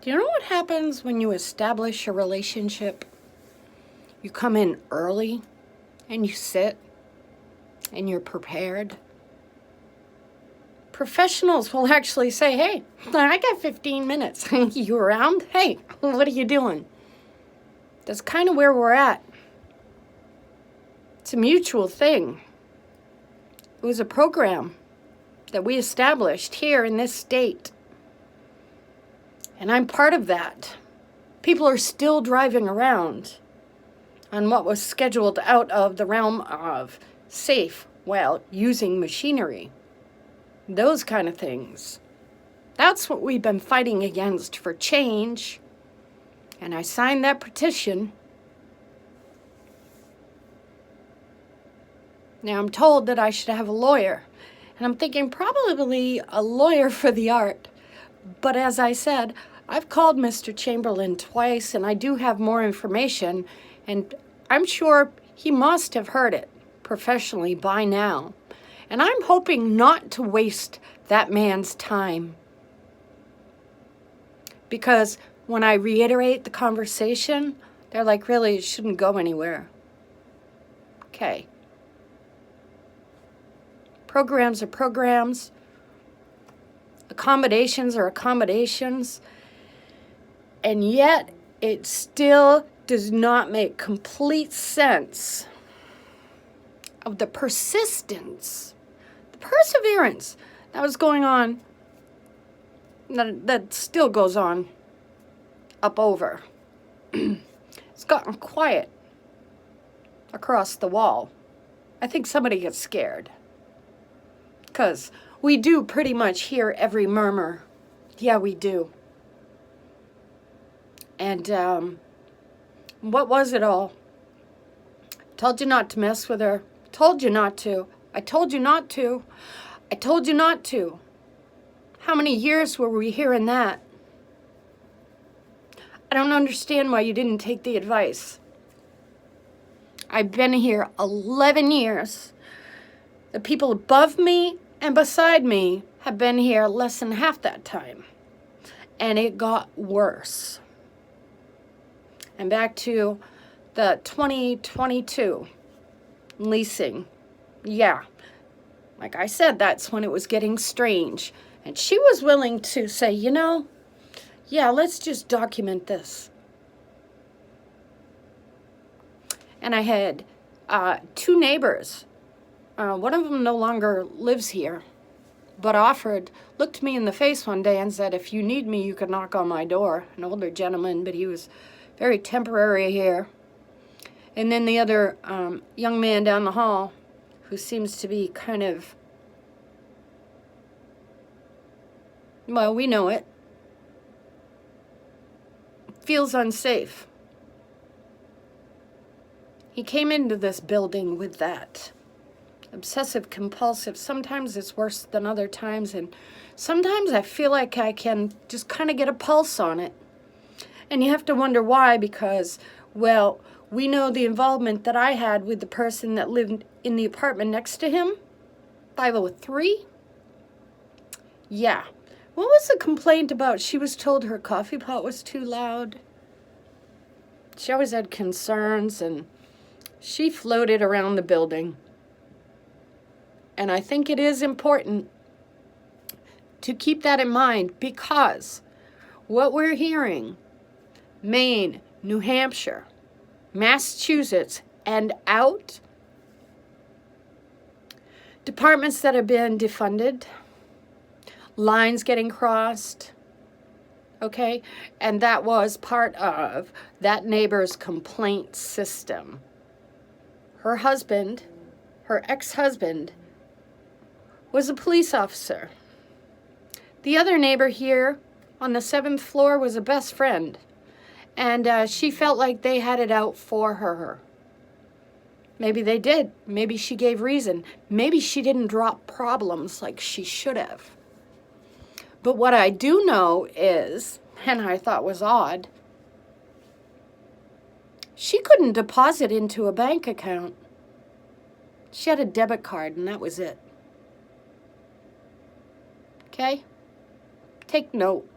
Do you know what happens when you establish a relationship? You come in early and you sit and you're prepared. Professionals will actually say, hey, I got 15 minutes. You around? Hey, what are you doing? That's kind of where we're at. It's a mutual thing. It was a program that we established here in this state. And I'm part of that. People are still driving around on what was scheduled out of the realm of safe while using machinery. Those kind of things. That's what we've been fighting against for change. And I signed that petition. Now I'm told that I should have a lawyer. And I'm thinking probably a lawyer for the art. But as I said, I've called Mr. Chamberlain twice, and I do have more information, and I'm sure he must have heard it professionally by now. And I'm hoping not to waste that man's time. Because when I reiterate the conversation, they're like, really, it shouldn't go anywhere. Okay. Programs are programs. Accommodations are accommodations. And yet, it still does not make complete sense of the persistence, the perseverance that was going on, that still goes on up over. It's gotten quiet across the wall. I think somebody gets scared. Because we do pretty much hear every murmur. Yeah, we do. And what was it all? Told you not to mess with her. Told you not to. I told you not to. I told you not to. How many years were we hearing that? I don't understand why you didn't take the advice. I've been here 11 years. The people above me and beside me have been here less than half that time. And it got worse. And back to the 2022 leasing. Yeah, like I said, that's when it was getting strange. And she was willing to say, yeah, let's just document this. And I had two neighbors. One of them no longer lives here, but looked me in the face one day and said, if you need me, you could knock on my door. An older gentleman, but he was very temporary here. And then the other young man down the hall, who seems to be kind of, well, we know it, feels unsafe. He came into this building with that obsessive compulsive. Sometimes it's worse than other times, and sometimes I feel like I can just kind of get a pulse on it. And you have to wonder why, because, well, we know the involvement that I had with the person that lived in the apartment next to him, 503. Yeah. What was the complaint about? She was told her coffee pot was too loud. She always had concerns, and she floated around the building. And I think it is important to keep that in mind, because what we're hearing, Maine, New Hampshire, Massachusetts, and out, departments that have been defunded, lines getting crossed, okay? And that was part of that neighbor's complaint system. Her husband, her ex-husband, was a police officer. The other neighbor here on the 7th floor was a best friend. And she felt like they had it out for her. Maybe they did. Maybe she gave reason. Maybe she didn't drop problems like she should have. But what I do know is, and I thought was odd, she couldn't deposit into a bank account. She had a debit card, and that was it. Okay? Take note.